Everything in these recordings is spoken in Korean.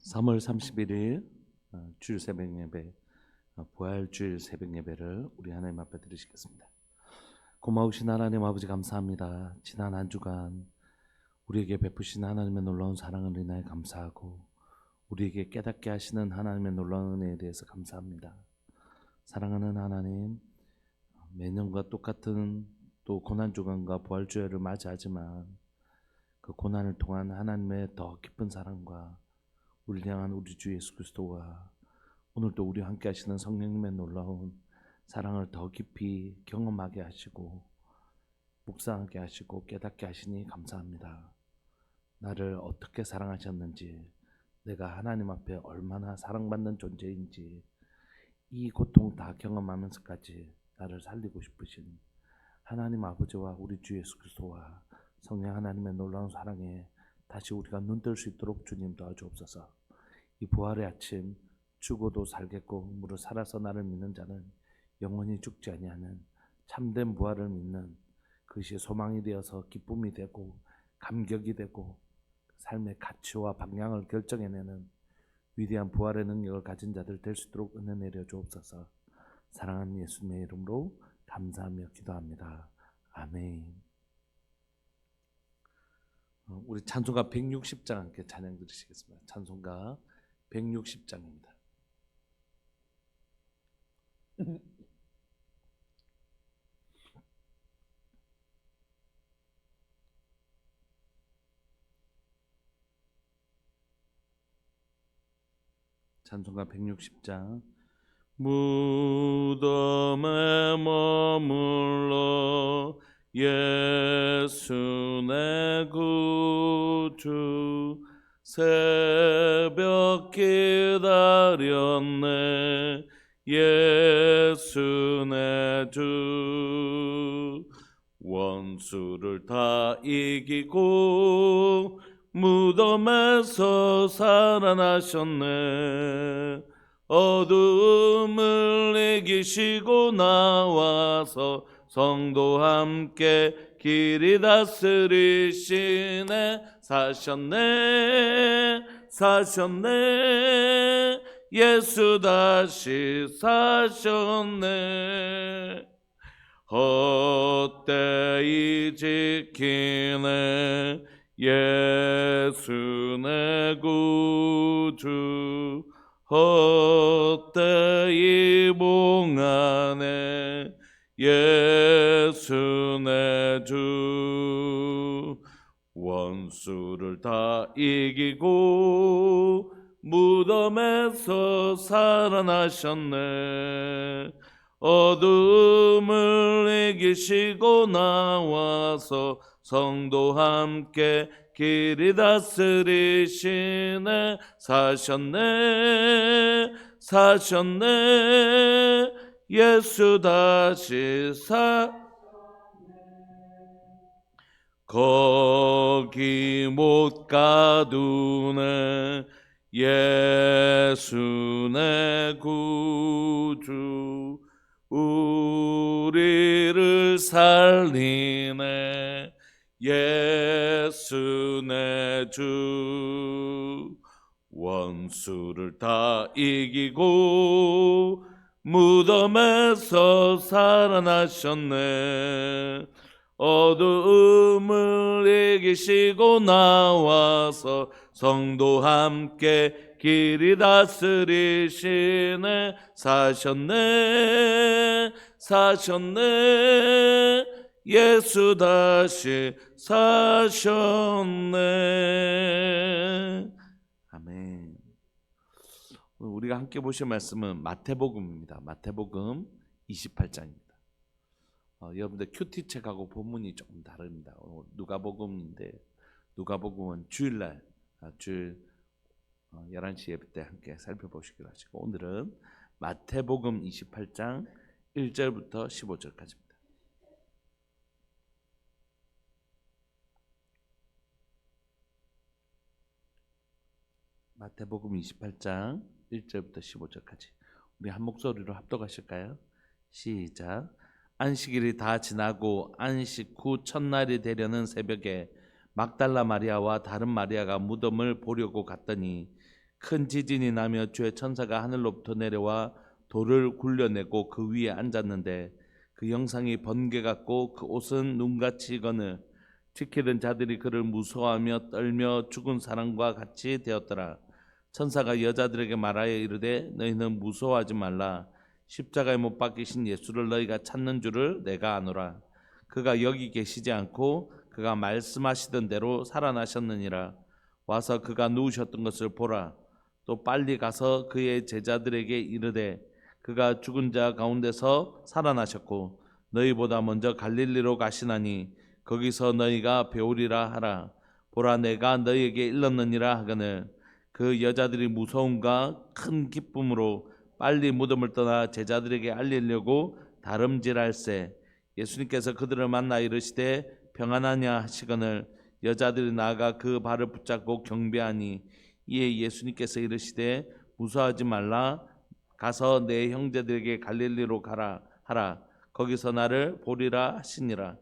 3월 31일 주일 새벽 예배, 부활 주일 새벽 예배를 우리 하나님 앞에 드리시겠습니다. 고마우신 하나님 아버지 감사합니다. 지난 한 주간 우리에게 베푸신 하나님의 놀라운 사랑을 인하여 감사하고 우리에게 깨닫게 하시는 하나님의 놀라운 은혜에 대해서 감사합니다. 사랑하는 하나님, 매년과 똑같은 또 고난 주간과 부활 주일을 맞이하지만 그 고난을 통한 하나님의 더 깊은 사랑과 우리를 향한 우리 주 예수 그리스도와 오늘도 우리와 함께 하시는 성령님의 놀라운 사랑을 더 깊이 경험하게 하시고 묵상하게 하시고 깨닫게 하시니 감사합니다. 나를 어떻게 사랑하셨는지, 내가 하나님 앞에 얼마나 사랑받는 존재인지 이 고통 다 경험하면서까지 나를 살리고 싶으신 하나님 아버지와 우리 주 예수 그리스도와 성령 하나님의 놀라운 사랑에 다시 우리가 눈뜰 수 있도록 주님 도와주옵소서. 이 부활의 아침, 죽어도 살겠고 무릇 살아서 나를 믿는 자는 영원히 죽지 아니하는 참된 부활을 믿는 그것이 소망이 되어서 기쁨이 되고 감격이 되고 삶의 가치와 방향을 결정해내는 위대한 부활의 능력을 가진 자들 될 수 있도록 은혜 내려 주옵소서. 사랑하는 예수님의 이름으로 감사하며 기도합니다. 아멘. 우리 찬송가 160장 함께 찬양 드리시겠습니다. 찬송가 160장입니다. 찬송가 160장. 무덤에 머물러 예수 내 구주 새벽 기다렸네 예수 내 주 원수를 다 이기고 무덤에서 살아나셨네 어둠을 이기시고 나와서 성도 함께 길이 다스리시네 사셨네 사셨네 예수 다시 사셨네 헛되이 지키네 예수 내 구주 헛되이 봉하네 예수 내 주 원수를 다 이기고 무덤에서 살아나셨네 어둠을 이기시고 나와서 성도 함께 길이 다스리시네 사셨네 사셨네 예수 다시 거기 못 가두네 예수 내 구주 우리를 살리네 예수 내 주 원수를 다 이기고 무덤에서 살아나셨네 어두움을 이기시고 나와서 성도 함께 길이 다스리시네 사셨네 사셨네 예수 다시 사셨네 아멘. 우리가 함께 보실 말씀은 마태복음입니다. 마태복음 28장입니다. 여러분들 큐티책하고 본문이 조금 다릅니다. 누가복음인데 누가복음은 주일날 주일 11시 예배 때 함께 살펴보시기로 하시고 오늘은 마태복음 28장 1절부터 15절까지입니다. 마태복음 28장 1절부터 15절까지 우리 한 목소리로 합독하실까요? 시작. 안식일이 다 지나고 안식 후 첫날이 되려는 새벽에 막달라 마리아와 다른 마리아가 무덤을 보려고 갔더니 큰 지진이 나며 주의 천사가 하늘로부터 내려와 돌을 굴려내고 그 위에 앉았는데 그 형상이 번개 같고 그 옷은 눈같이 익거늘 지키던 자들이 그를 무서워하며 떨며 죽은 사람과 같이 되었더라. 천사가 여자들에게 말하여 이르되 너희는 무서워하지 말라. 십자가에 못 박히신 예수를 너희가 찾는 줄을 내가 아노라. 그가 여기 계시지 않고 그가 말씀하시던 대로 살아나셨느니라. 와서 그가 누우셨던 것을 보라. 또 빨리 가서 그의 제자들에게 이르되 그가 죽은 자 가운데서 살아나셨고 너희보다 먼저 갈릴리로 가시나니 거기서 너희가 배우리라 하라. 보라 내가 너희에게 일렀느니라 하거늘 그 여자들이 무서움과 큰 기쁨으로 빨리 무덤을 떠나 제자들에게 알리려고 다름질할세. 예수님께서 그들을 만나 이르시되 평안하냐 하시거늘 여자들이 나아가 그 발을 붙잡고 경배하니 이에 예수님께서 이르시되 무서워하지 말라. 가서 내 형제들에게 갈릴리로 가라 하라. 거기서 나를 보리라 하시니라.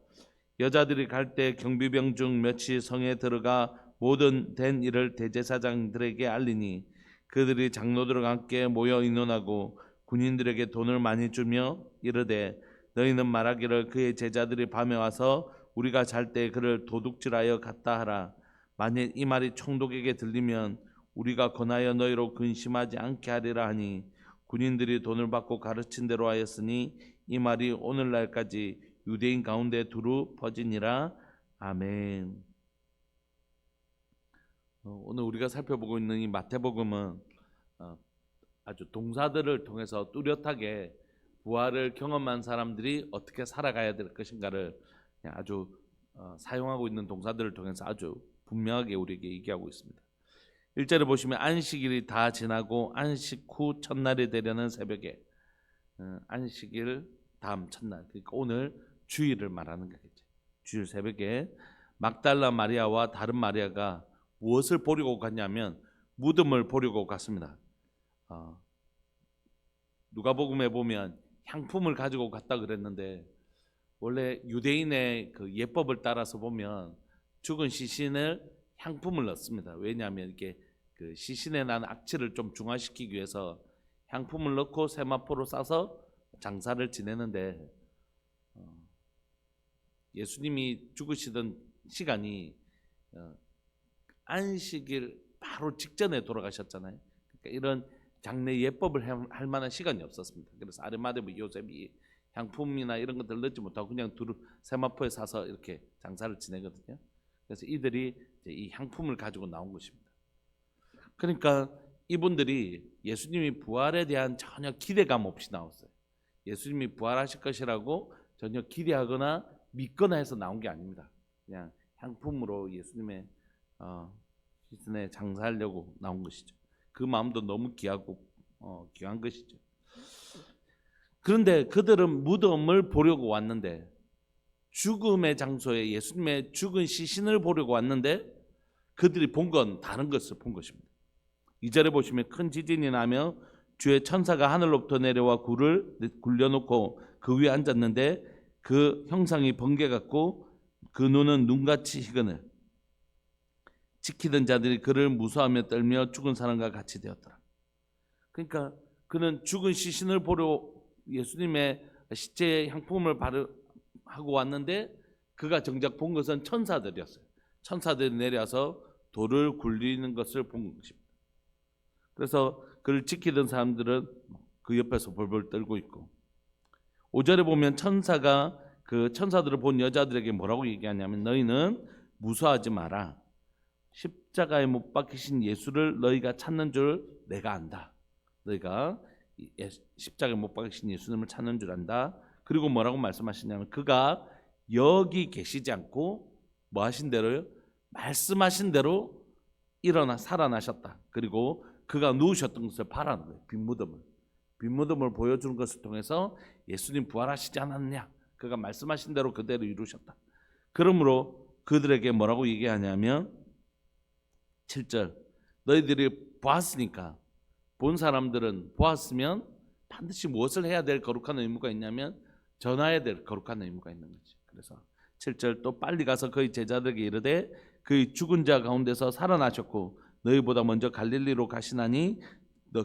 여자들이 갈 때 경비병 중 몇이 성에 들어가 모든 된 일을 대제사장들에게 알리니 그들이 장로들과 함께 모여 의논하고 군인들에게 돈을 많이 주며 이르되 너희는 말하기를 그의 제자들이 밤에 와서 우리가 잘 때 그를 도둑질하여 갔다 하라. 만일 이 말이 총독에게 들리면 우리가 권하여 너희로 근심하지 않게 하리라 하니 군인들이 돈을 받고 가르친 대로 하였으니 이 말이 오늘날까지 유대인 가운데 두루 퍼지니라. 아멘. 오늘 우리가 살펴보고 있는 이 마태복음은 아주 동사들을 통해서 뚜렷하게 부활을 경험한 사람들이 어떻게 살아가야 될 것인가를 아주 사용하고 있는 동사들을 통해서 아주 분명하게 우리에게 얘기하고 있습니다. 1절에 보시면 안식일이 다 지나고 안식 후 첫날이 되려는 새벽에 안식일 다음 첫날 그러니까 오늘 주일을 말하는 거겠죠. 주일 새벽에 막달라 마리아와 다른 마리아가 무엇을 보려고 갔냐면 무덤을 보려고 갔습니다. 누가복음에 보면 향품을 가지고 갔다 그랬는데 원래 유대인의 그 예법을 따라서 보면 죽은 시신을 향품을 넣습니다. 왜냐하면 이렇게 그 시신에 난 악취를 좀 중화시키기 위해서 향품을 넣고 세마포로 싸서 장사를 지내는데 예수님이 죽으시던 시간이 안식일 바로 직전에 돌아가셨잖아요. 그러니까 이런 장례 예법을 할 만한 시간이 없었습니다. 그래서 아르마데부 요셉이 향품이나 이런 것들 넣지 못하고 그냥 두루 세마포에 사서 이렇게 장사를 지내거든요. 그래서 이들이 이제 이 향품을 가지고 나온 것입니다. 그러니까 이분들이 예수님이 부활에 대한 전혀 기대감 없이 나왔어요. 예수님이 부활하실 것이라고 전혀 기대하거나 믿거나 해서 나온 게 아닙니다. 그냥 향품으로 예수님의 시신에 장사하려고 나온 것이죠. 그 마음도 너무 귀하고 귀한 것이죠. 그런데 그들은 무덤을 보려고 왔는데 죽음의 장소에 예수님의 죽은 시신을 보려고 왔는데 그들이 본 건 다른 것을 본 것입니다. 2절에 보시면 큰 지진이 나며 주의 천사가 하늘로부터 내려와 굴을 굴려놓고 그 위에 앉았는데 그 형상이 번개 같고 그 눈은 눈같이 희거늘 지키던 자들이 그를 무서워하며 떨며 죽은 사람과 같이 되었더라. 그러니까 그는 죽은 시신을 보러 예수님의 시체에 향품을 하고 왔는데 그가 정작 본 것은 천사들이었어요. 천사들이 내려와서 돌을 굴리는 것을 본 것입니다. 그래서 그를 지키던 사람들은 그 옆에서 벌벌 떨고 있고 5절에 보면 천사가 그 천사들을 본 여자들에게 뭐라고 얘기하냐면 너희는 무서워하지 마라. 십자가에 못 박히신 예수를 너희가 찾는 줄 내가 안다. 너희가 십자가에 못 박히신 예수님을 찾는 줄 안다. 그리고 뭐라고 말씀하시냐면 그가 여기 계시지 않고 뭐 하신 대로요? 말씀하신 대로 일어나 살아나셨다. 그리고 그가 누우셨던 것을 바라는 거예요. 빈무덤을 보여주는 것을 통해서 예수님 부활하시지 않았느냐? 그가 말씀하신 대로 그대로 이루셨다. 그러므로 그들에게 뭐라고 얘기하냐면 7절 너희들이 보았으니까 본 사람들은 보았으면 반드시 무엇을 해야 될 거룩한 의무가 있냐면 전해야 될 거룩한 의무가 있는 거죠. 그래서 7절 또 빨리 가서 그의 제자들에게 이르되 그의 죽은 자 가운데서 살아나셨고 너희보다 먼저 갈릴리로 가시나니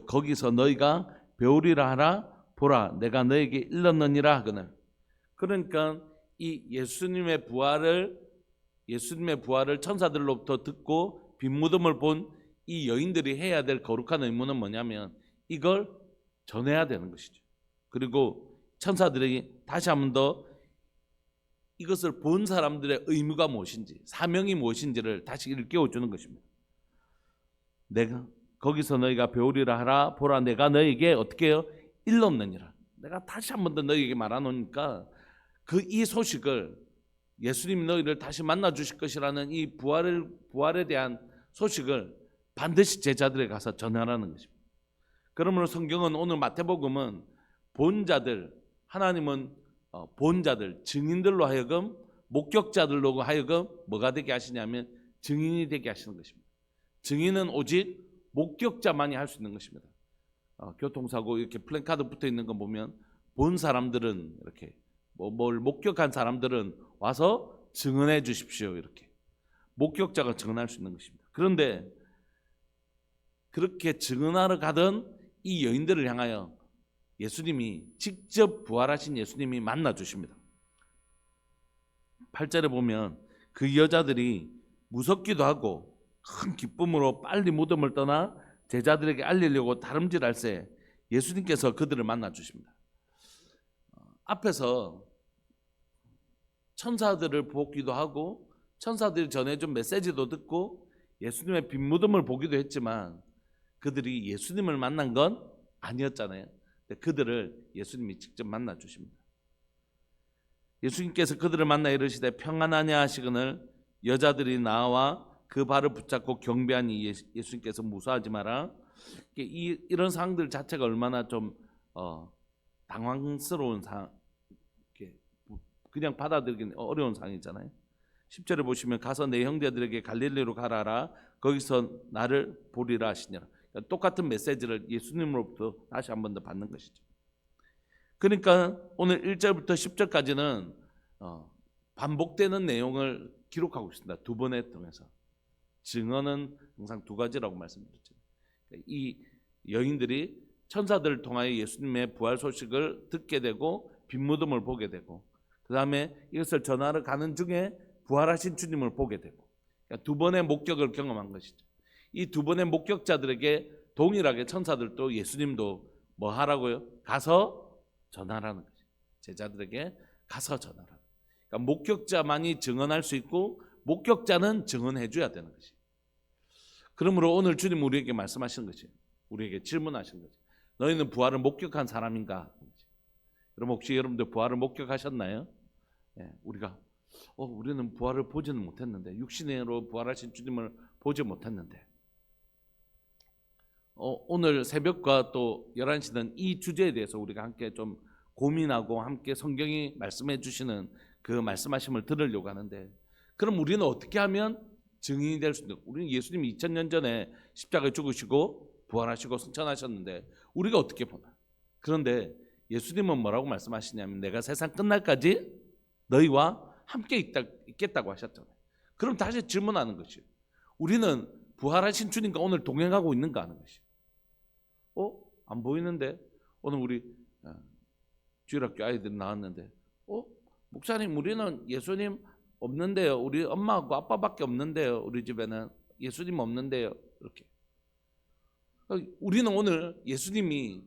거기서 너희가 배우리라 하라. 보라, 내가 너에게 일렀느니라 하거늘. 그러니까 이 예수님의 부활을 천사들로부터 듣고 빈 무덤을 본 이 여인들이 해야 될 거룩한 의무는 뭐냐면 이걸 전해야 되는 것이죠. 그리고 천사들에게 다시 한 번 더 이것을 본 사람들의 의무가 무엇인지, 사명이 무엇인지를 다시 일깨워주는 것입니다. 내가 거기서 너희가 배우리라 하라. 보라, 내가 너희에게 어떻게 해요? 일렀느니라. 내가 다시 한 번 더 너희에게 말하노니까 이 소식을, 예수님이 너희를 다시 만나 주실 것이라는 이 부활에 대한 소식을 반드시 제자들에 가서 전하라는 것입니다. 그러므로 성경은 오늘 마태복음은 본자들, 하나님은 본자들, 증인들로 하여금, 목격자들로 하여금 뭐가 되게 하시냐면 증인이 되게 하시는 것입니다. 증인은 오직 목격자만이 할 수 있는 것입니다. 교통사고 이렇게 플랜카드 붙어 있는 거 보면 본 사람들은 이렇게 뭘 목격한 사람들은 와서 증언해 주십시오. 이렇게 목격자가 증언할 수 있는 것입니다. 그런데 그렇게 증언하러 가던 이 여인들을 향하여 예수님이 직접 부활하신 예수님이 만나 주십니다. 8절에 보면 그 여자들이 무섭기도 하고 큰 기쁨으로 빨리 무덤을 떠나 제자들에게 알리려고 다름질할새 예수님께서 그들을 만나 주십니다. 앞에서 천사들을 보기도 하고 천사들이 전해준 메시지도 듣고 예수님의 빈 무덤을 보기도 했지만 그들이 예수님을 만난 건 아니었잖아요. 그들을 예수님이 직접 만나 주십니다. 예수님께서 그들을 만나 이르시되 평안하냐 하시거늘 여자들이 나와 그 발을 붙잡고 경배하니 예수님께서 무서워하지 마라. 이런 상황들 자체가 얼마나 좀 당황스러운 상황, 그냥 받아들이기 어려운 상황이잖아요. 10절에 보시면 가서 내 형제들에게 갈릴리로 가라라. 거기서 나를 보리라 하시니라. 똑같은 메시지를 예수님으로부터 다시 한 번 더 받는 것이죠. 그러니까 오늘 1절부터 10절까지는 반복되는 내용을 기록하고 있습니다. 두 번에 통해서. 증언은 항상 두 가지라고 말씀드렸죠. 이 여인들이 천사들을 통하여 예수님의 부활 소식을 듣게 되고 빈 무덤을 보게 되고 그 다음에 이것을 전하러 가는 중에 부활하신 주님을 보게 되고 그러니까 두 번의 목격을 경험한 것이죠. 이 두 번의 목격자들에게 동일하게 천사들도 예수님도 뭐 하라고요? 가서 전하라는 거죠. 제자들에게 가서 전하라. 그러니까 목격자만이 증언할 수 있고 목격자는 증언해 줘야 되는 것이. 그러므로 오늘 주님 우리에게 말씀하시는 것이, 우리에게 질문하시는 것이, 너희는 부활을 목격한 사람인가? 여러분 혹시 여러분들 부활을 목격하셨나요? 우리는 부활을 보지는 못했는데, 육신으로 부활하신 주님을 보지 못했는데, 오늘 새벽과 또 11시는 이 주제에 대해서 우리가 함께 좀 고민하고 함께 성경이 말씀해 주시는 그 말씀하심을 들으려고 하는데, 그럼 우리는 어떻게 하면 증인이 될 수 있는? 우리는 예수님이 2000년 전에 십자가에 죽으시고 부활하시고 승천하셨는데 우리가 어떻게 보나? 그런데 예수님은 뭐라고 말씀하시냐면 내가 세상 끝날까지 너희와 함께 있겠다고 하셨잖아요. 그럼 다시 질문하는 것이에요. 우리는 부활하신 주님과 오늘 동행하고 있는가 하는 것이에요. 안 보이는데? 오늘 우리 주일학교 아이들 나왔는데 목사님 우리는 예수님 없는데요. 우리 엄마하고 아빠밖에 없는데요. 우리 집에는 예수님 없는데요. 이렇게. 우리는 오늘 예수님이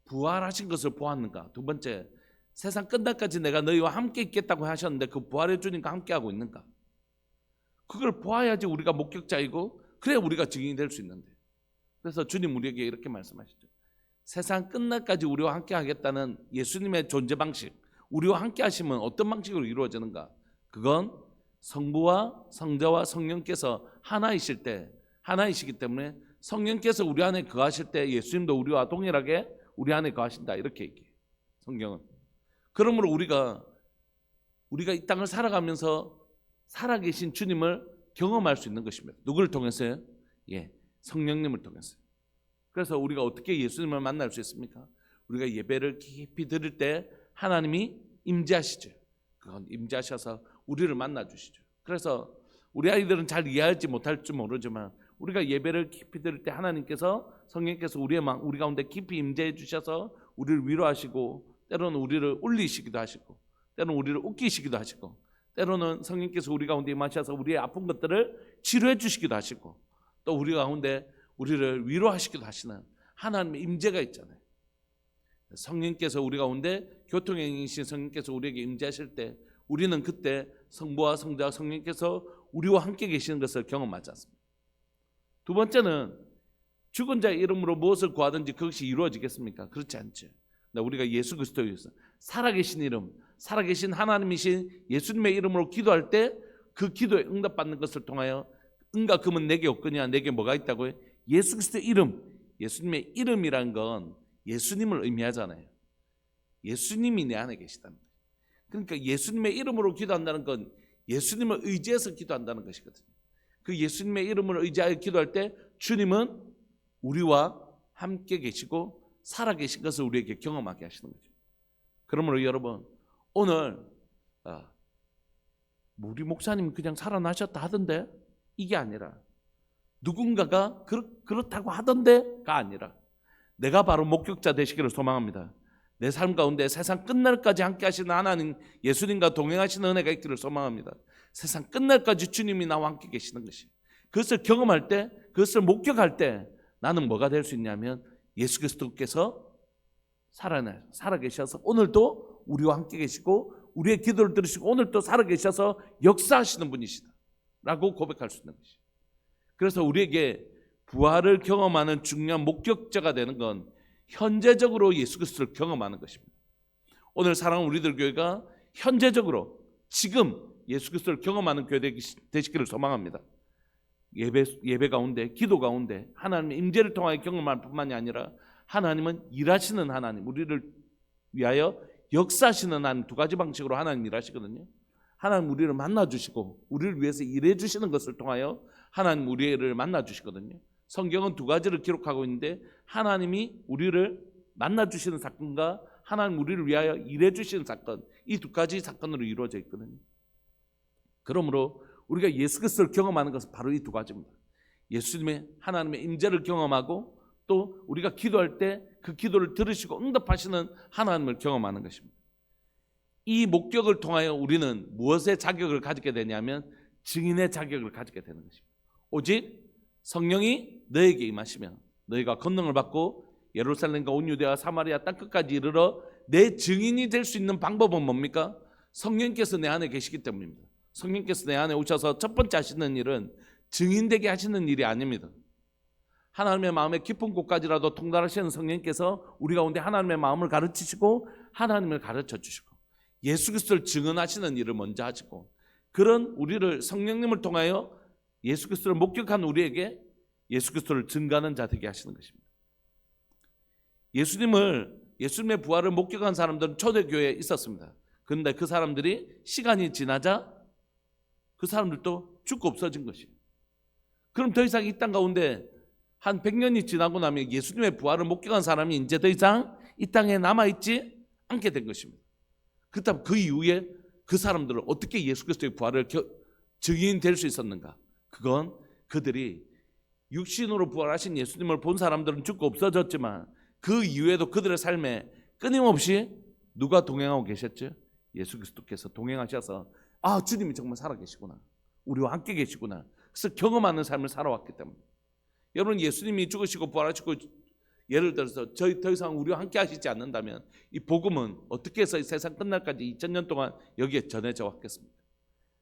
부활하신 것을 보았는가? 두 번째, 세상 끝날까지 내가 너희와 함께 있겠다고 하셨는데 그 부활의 주님과 함께하고 있는가? 그걸 보아야지 우리가 목격자이고 그래야 우리가 증인이 될 수 있는데. 그래서 주님 우리에게 이렇게 말씀하시죠. 세상 끝날까지 우리와 함께 하겠다는 예수님의 존재 방식, 우리와 함께 하시면 어떤 방식으로 이루어지는가? 그건 성부와 성자와 성령께서 하나이시기 때문에 성령께서 우리 안에 거하실 때 예수님도 우리와 동일하게 우리 안에 거하신다, 이렇게 얘기해요. 성경은. 그러므로 우리가 이 땅을 살아가면서 살아계신 주님을 경험할 수 있는 것입니다. 누구를 통해서요? 성령님을 통해서. 그래서 우리가 어떻게 예수님을 만날 수 있습니까? 우리가 예배를 깊이 드릴 때 하나님이 임재하시죠. 그건 임재하셔서 우리를 만나 주시죠. 그래서 우리 아이들은 잘 이해할지 못할지 모르지만 우리가 예배를 깊이 드릴 때 하나님께서 성령께서 우리 가운데 깊이 임재해 주셔서 우리를 위로하시고 때로는 우리를 울리시기도 하시고 때로는 우리를 웃기시기도 하시고 때로는 성령께서 우리 가운데 임하셔서 우리의 아픈 것들을 치료해 주시기도 하시고 또 우리 가운데 우리를 위로하시기도 하시는 하나님의 임재가 있잖아요. 성령께서 우리 가운데 교통행이신 성령께서 우리에게 임재하실 때 우리는 그때 성부와 성자와 성령께서 우리와 함께 계시는 것을 경험하지 않습니다. 두 번째는 죽은 자의 이름으로 무엇을 구하든지 그것이 이루어지겠습니까? 그렇지 않죠. 우리가 예수 그리스도에 의해서 살아계신 이름, 살아계신 하나님이신 예수님의 이름으로 기도할 때 그 기도에 응답받는 것을 통하여 은과 금은 내게 없거니와 내게 뭐가 있다고요? 예수 그리스도의 이름, 예수님의 이름이란 건 예수님을 의미하잖아요. 예수님이 내 안에 계시다는 거예요. 그러니까 예수님의 이름으로 기도한다는 건 예수님을 의지해서 기도한다는 것이거든요. 그 예수님의 이름을 의지하여 기도할 때 주님은 우리와 함께 계시고 살아계신 것을 우리에게 경험하게 하시는 거죠. 그러므로 여러분 오늘 우리 목사님 그냥 살아나셨다 하던데 이게 아니라 누군가가 그렇다고 하던데가 아니라 내가 바로 목격자 되시기를 소망합니다. 내 삶 가운데 세상 끝날까지 함께 하시는 하나님 예수님과 동행하시는 은혜가 있기를 소망합니다. 세상 끝날까지 주님이 나와 함께 계시는 것이 그것을 경험할 때 그것을 목격할 때 나는 뭐가 될 수 있냐면 예수 그리스도께서 살아계셔서 오늘도 우리와 함께 계시고 우리의 기도를 들으시고 오늘도 살아계셔서 역사하시는 분이시다 라고 고백할 수 있는 것이죠. 그래서 우리에게 부활을 경험하는 중요한 목격자가 되는 건 현재적으로 예수 그리스도를 경험하는 것입니다. 오늘 사랑하는 우리들 교회가 현재적으로 지금 예수 그리스도를 경험하는 교회 되시기를 소망합니다. 예배 가운데 기도 가운데 하나님의 임재를 통하여 경험할 뿐만이 아니라 하나님은 일하시는 하나님, 우리를 위하여 역사하시는 하나님, 두 가지 방식으로 하나님 일하시거든요. 하나님 우리를 만나주시고 우리를 위해서 일해 주시는 것을 통하여 하나님 우리를 만나주시거든요. 성경은 두 가지를 기록하고 있는데 하나님이 우리를 만나주시는 사건과 하나님 우리를 위하여 일해 주시는 사건, 이 두 가지 사건으로 이루어져 있거든요. 그러므로 우리가 예수 그리스도를 경험하는 것은 바로 이 두 가지입니다. 예수님의 하나님의 임재를 경험하고 또 우리가 기도할 때 그 기도를 들으시고 응답하시는 하나님을 경험하는 것입니다. 이 목격을 통하여 우리는 무엇의 자격을 가지게 되냐면 증인의 자격을 가지게 되는 것입니다. 오직 성령이 너에게 임하시면 너희가 권능을 받고 예루살렘과 온 유대와 사마리아 땅끝까지 이르러 내 증인이 될 수 있는 방법은 뭡니까? 성령께서 내 안에 계시기 때문입니다. 성령께서 내 안에 오셔서 첫 번째 하시는 일은 증인되게 하시는 일이 아닙니다. 하나님의 마음의 깊은 곳까지라도 통달하시는 성령께서 우리 가운데 하나님의 마음을 가르치시고 하나님을 가르쳐 주시고 예수 그리스도를 증언하시는 일을 먼저 하시고 그런 우리를 성령님을 통하여 예수 그리스도를 목격한 우리에게 예수 그리스도를 증거하는 자 되게 하시는 것입니다. 예수님의 부활을 목격한 사람들은 초대교회에 있었습니다. 그런데 그 사람들이 시간이 지나자 그 사람들도 죽고 없어진 것이에요. 그럼 더 이상 이 땅 가운데 한 100년이 지나고 나면 예수님의 부활을 목격한 사람이 이제 더 이상 이 땅에 남아있지 않게 된 것입니다. 그렇다면 그 이후에 그 사람들은 어떻게 예수 그리스도의 부활을 증인될 수 있었는가? 그건 그들이 육신으로 부활하신 예수님을 본 사람들은 죽고 없어졌지만 그 이후에도 그들의 삶에 끊임없이 누가 동행하고 계셨죠? 예수 그리스도께서 동행하셔서 주님이 정말 살아계시구나, 우리와 함께 계시구나, 그래서 경험하는 삶을 살아왔기 때문에 여러분 예수님이 죽으시고 부활하시고 예를 들어서 저희 더 이상 우리와 함께 하시지 않는다면 이 복음은 어떻게 해서 세상 끝날까지 2000년 동안 여기에 전해져 왔겠습니까?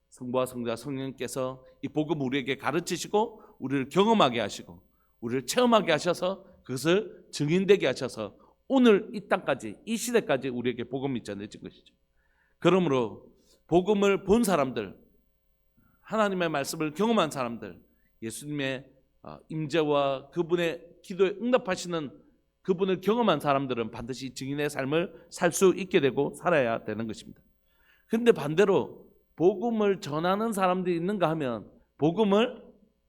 성부와 성자 성령께서 이 복음을 우리에게 가르치시고 우리를 경험하게 하시고 우리를 체험하게 하셔서 그것을 증인되게 하셔서 오늘 이 땅까지 이 시대까지 우리에게 복음이 전해진 것이죠. 그러므로 복음을 본 사람들, 하나님의 말씀을 경험한 사람들, 예수님의 임재와 그분의 기도에 응답하시는 그분을 경험한 사람들은 반드시 증인의 삶을 살 수 있게 되고 살아야 되는 것입니다. 그런데 반대로 복음을 전하는 사람들이 있는가 하면 복음을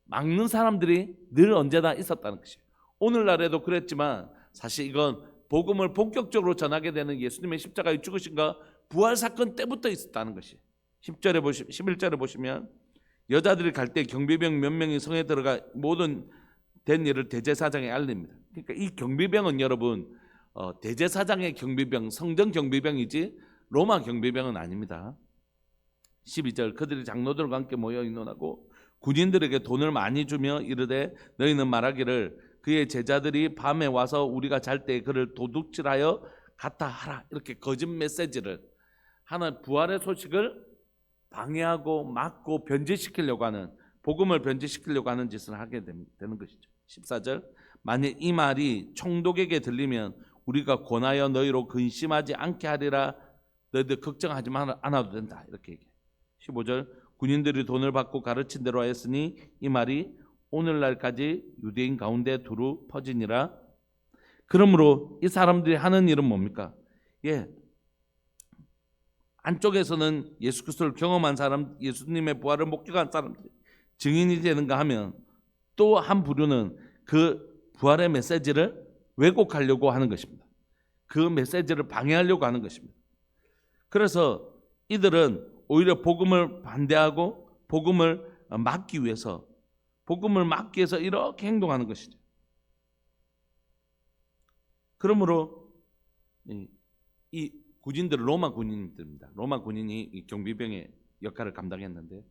막는 사람들이 늘 언제나 있었다는 것이에요. 오늘날에도 그랬지만 사실 이건 복음을 본격적으로 전하게 되는 예수님의 십자가의 죽으심과 부활 사건 때부터 있었다는 것이에요. 11절에 보시면 여자들이 갈 때 경비병 몇 명이 성에 들어가 모든 된 일을 대제사장에 알립니다. 그러니까 이 경비병은 여러분 대제사장의 경비병, 성전 경비병이지 로마 경비병은 아닙니다. 12절 그들이 장로들과 함께 모여 의논하고 군인들에게 돈을 많이 주며 이르되 너희는 말하기를 그의 제자들이 밤에 와서 우리가 잘 때 그를 도둑질하여 갔다 하라. 이렇게 거짓 메시지를 하는 부활의 소식을 방해하고 막고 변질시키려고 하는 복음을 변질시키려고 하는 짓을 하게 되는 것이죠. 14절 만일 이 말이 총독에게 들리면 우리가 권하여 너희로 근심하지 않게 하리라. 너희들 걱정하지 않아도 된다. 이렇게 얘기해요. 15절 군인들이 돈을 받고 가르친 대로 하였으니 이 말이 오늘날까지 유대인 가운데 두루 퍼지니라. 그러므로 이 사람들이 하는 일은 뭡니까? 안쪽에서는 예수 그리스도를 경험한 사람, 예수님의 부활을 목격한 사람들이 증인이 되는가 하면 또 한 부류는 그 부활의 메시지를 왜곡하려고 하는 것입니다. 그 메시지를 방해하려고 하는 것입니다. 그래서 이들은 오히려 복음을 반대하고 복음을 막기 위해서 이렇게 행동하는 것이죠. 그러므로 이 군인들은 로마 군인들입니다. 로마 군인이 이 경비병의 역할을 감당했는데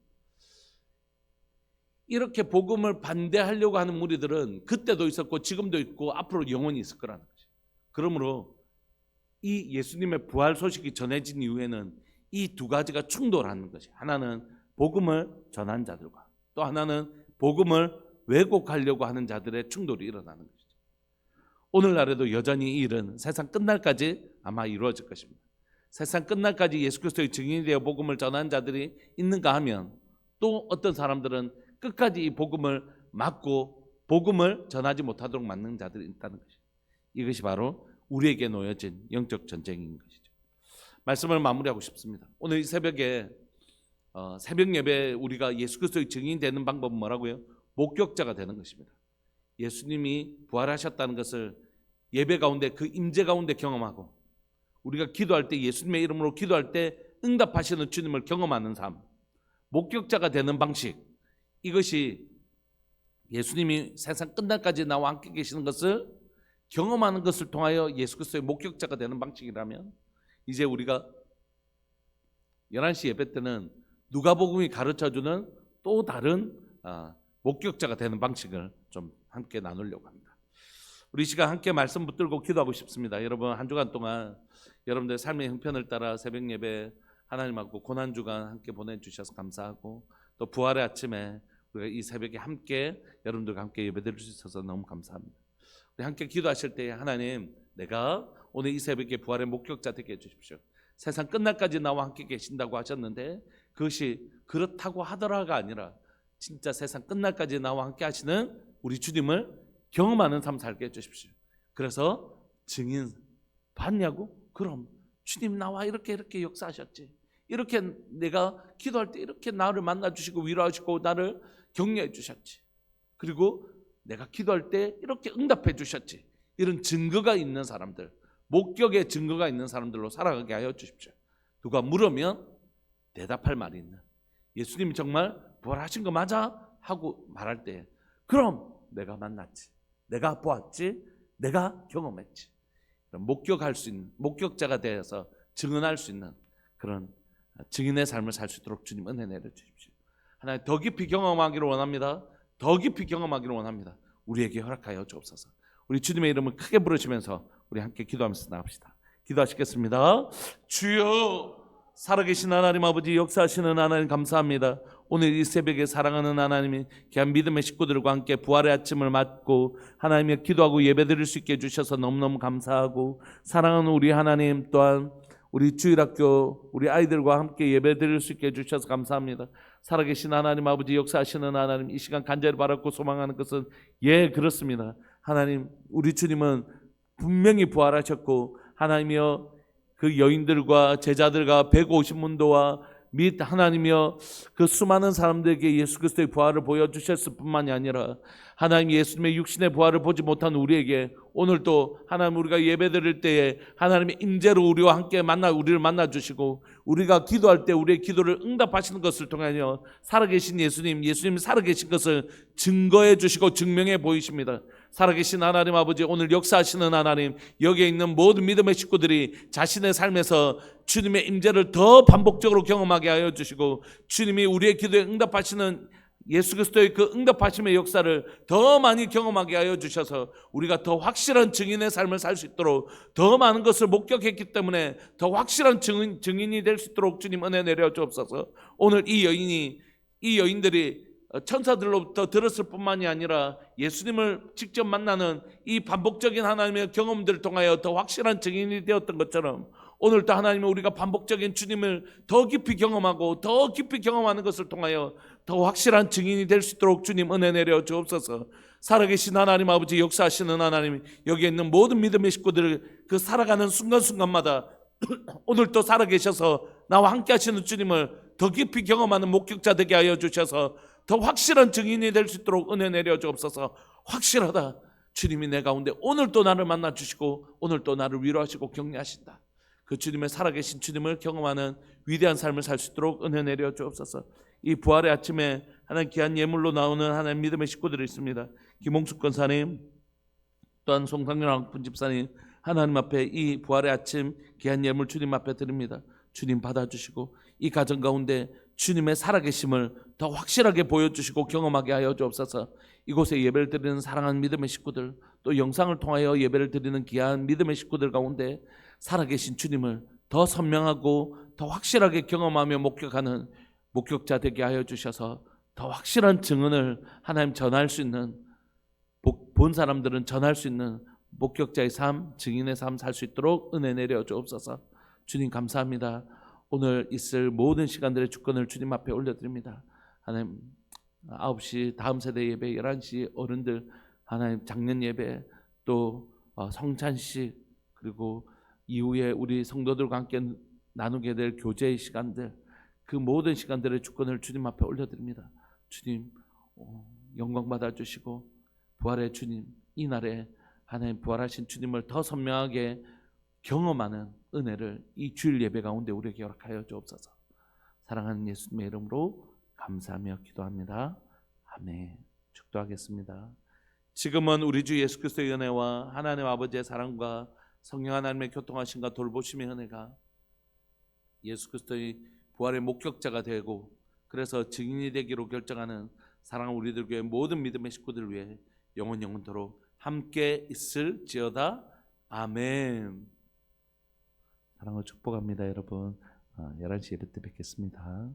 이렇게 복음을 반대하려고 하는 무리들은 그때도 있었고 지금도 있고 앞으로 영원히 있을 거라는 거죠. 그러므로 이 예수님의 부활 소식이 전해진 이후에는 이 두 가지가 충돌하는 것이 하나는 복음을 전한 자들과 또 하나는 복음을 왜곡하려고 하는 자들의 충돌이 일어나는 것이죠. 오늘날에도 여전히 이 일은 세상 끝날까지 아마 이루어질 것입니다. 세상 끝날까지 예수 그리스도의 증인이 되어 복음을 전한 자들이 있는가 하면 또 어떤 사람들은 끝까지 이 복음을 막고 복음을 전하지 못하도록 막는 자들이 있다는 것이죠. 이것이 바로 우리에게 놓여진 영적 전쟁인 것이죠. 말씀을 마무리하고 싶습니다. 오늘 이 새벽에 새벽 예배 우리가 예수 그리스도의 증인이 되는 방법은 뭐라고요? 목격자가 되는 것입니다. 예수님이 부활하셨다는 것을 예배 가운데 그 임재 가운데 경험하고 우리가 기도할 때 예수님의 이름으로 기도할 때 응답하시는 주님을 경험하는 삶, 목격자가 되는 방식, 이것이 예수님이 세상 끝날까지 나와 함께 계시는 것을 경험하는 것을 통하여 예수 그리스도의 목격자가 되는 방식이라면 이제 우리가 11시 예배 때는 누가복음이 가르쳐주는 또 다른 목격자가 되는 방식을 좀 함께 나누려고 합니다. 우리 시간 함께 말씀 붙들고 기도하고 싶습니다. 여러분 한 주간 동안 여러분들 삶의 형편을 따라 새벽 예배 하나님하고 고난주간 함께 보내주셔서 감사하고 또 부활의 아침에 우리가 이 새벽에 함께 여러분들과 함께 예배드릴 수 있어서 너무 감사합니다. 우리 함께 기도하실 때 하나님 내가 오늘 이 새벽에 부활의 목격자 되게 해주십시오. 세상 끝날까지 나와 함께 계신다고 하셨는데 그것이 그렇다고 하더라가 아니라 진짜 세상 끝날까지 나와 함께 하시는 우리 주님을 경험하는 삶 살게 해주십시오. 그래서 증인 봤냐고? 그럼 주님 나와 이렇게 역사하셨지. 이렇게 내가 기도할 때 이렇게 나를 만나주시고 위로하시고 나를 격려해 주셨지. 그리고 내가 기도할 때 이렇게 응답해 주셨지. 이런 증거가 있는 사람들, 목격의 증거가 있는 사람들로 살아가게 하여 주십시오. 누가 물으면 대답할 말이 있는, 예수님이 정말 부활하신 거 맞아? 하고 말할 때 그럼 내가 만났지, 내가 보았지, 내가 경험했지. 목격할 수 있는, 목격자가 되어서 증언할 수 있는 그런 증인의 삶을 살 수 있도록 주님 은혜 내려주십시오. 하나님 더 깊이 경험하기를 원합니다. 더 깊이 경험하기를 원합니다. 우리에게 허락하여 주옵소서. 우리 주님의 이름을 크게 부르시면서 우리 함께 기도하면서 나갑시다. 기도하시겠습니다. 주여, 살아계신 하나님 아버지, 역사하시는 하나님 감사합니다. 오늘 이 새벽에 사랑하는 하나님이 귀한 믿음의 식구들과 함께 부활의 아침을 맞고 하나님의 기도하고 예배드릴 수 있게 해주셔서 너무너무 감사하고, 사랑하는 우리 하나님 또한 우리 주일학교 우리 아이들과 함께 예배드릴 수 있게 해주셔서 감사합니다. 살아계신 하나님 아버지, 역사하시는 하나님, 이 시간 간절히 바라고 소망하는 것은 그렇습니다. 하나님, 우리 주님은 분명히 부활하셨고 하나님이여 그 여인들과 제자들과 150문도와 및 하나님이여 그 수많은 사람들에게 예수 그리스도의 부활을 보여주셨을 뿐만이 아니라 하나님 예수님의 육신의 부활을 보지 못한 우리에게 오늘도 하나님 우리가 예배드릴 때에 하나님의 임재로 우리와 함께 우리를 만나 주시고 우리가 기도할 때 우리의 기도를 응답하시는 것을 통하여 살아계신 예수님 살아계신 것을 증거해 주시고 증명해 보이십니다. 살아계신 하나님 아버지, 오늘 역사하시는 하나님, 여기에 있는 모든 믿음의 식구들이 자신의 삶에서 주님의 임재를 더 반복적으로 경험하게 하여 주시고 주님이 우리의 기도에 응답하시는 예수 그리스도의 그 응답하심의 역사를 더 많이 경험하게 하여 주셔서 우리가 더 확실한 증인의 삶을 살 수 있도록, 더 많은 것을 목격했기 때문에 더 확실한 증인이 될 수 있도록 주님 은혜 내려 주옵소서. 오늘 이 여인들이 천사들로부터 들었을 뿐만이 아니라 예수님을 직접 만나는 이 반복적인 하나님의 경험들을 통하여 더 확실한 증인이 되었던 것처럼 오늘도 하나님은 우리가 반복적인 주님을 더 깊이 경험하고 더 깊이 경험하는 것을 통하여 더 확실한 증인이 될 수 있도록 주님 은혜 내려 주옵소서. 살아계신 하나님 아버지, 역사하시는 하나님, 여기에 있는 모든 믿음의 식구들을 그 살아가는 순간순간마다 오늘도 살아계셔서 나와 함께 하시는 주님을 더 깊이 경험하는 목격자 되게 하여 주셔서 더 확실한 증인이 될 수 있도록 은혜 내려 주옵소서. 확실하다, 주님이 내 가운데 오늘도 나를 만나 주시고 오늘도 나를 위로하시고 격려하신다. 그 주님의 살아계신 주님을 경험하는 위대한 삶을 살 수 있도록 은혜 내려 주옵소서. 이 부활의 아침에 하나님 귀한 예물로 나오는 하나님 믿음의 식구들이 있습니다. 김홍숙 권사님, 또한 송상윤 분집사님, 하나님 앞에 이 부활의 아침 귀한 예물 주님 앞에 드립니다. 주님 받아주시고 이 가정 가운데 주님의 살아계심을 더 확실하게 보여주시고 경험하게 하여 주옵소서. 이곳에 예배를 드리는 사랑하는 믿음의 식구들, 또 영상을 통하여 예배를 드리는 귀한 믿음의 식구들 가운데 살아계신 주님을 더 선명하고 더 확실하게 경험하며 목격하는 목격자 되게 하여 주셔서 더 확실한 증언을 하나님 전할 수 있는, 본 사람들은 전할 수 있는 목격자의 삶, 증인의 삶 살 수 있도록 은혜 내려 주옵소서. 주님 감사합니다. 오늘 있을 모든 시간들의 주권을 주님 앞에 올려드립니다. 하나님 9시 다음 세대 예배, 11시 어른들 하나님 작년 예배, 또 성찬식, 그리고 이후에 우리 성도들과 함께 나누게 될 교제의 시간들, 그 모든 시간들의 주권을 주님 앞에 올려드립니다. 주님 영광 받아주시고 부활의 주님, 이 날에 하나님 부활하신 주님을 더 선명하게 경험하는 은혜를 이 주일 예배 가운데 우리에게 허락하여 주옵소서. 사랑하는 예수님의 이름으로 감사하며 기도합니다. 아멘. 축도하겠습니다. 지금은 우리 주 예수 그리스도의 은혜와 하나님 아버지의 사랑과 성령 하나님의 교통하심과 돌보심의 은혜가 예수 그리스도의 부활의 목격자가 되고 그래서 증인이 되기로 결정하는 사랑하는 우리들 교회 모든 믿음의 식구들 위해 영원토록 함께 있을지어다. 아멘. 사랑을 축복합니다. 여러분 11시 예배 때 뵙겠습니다.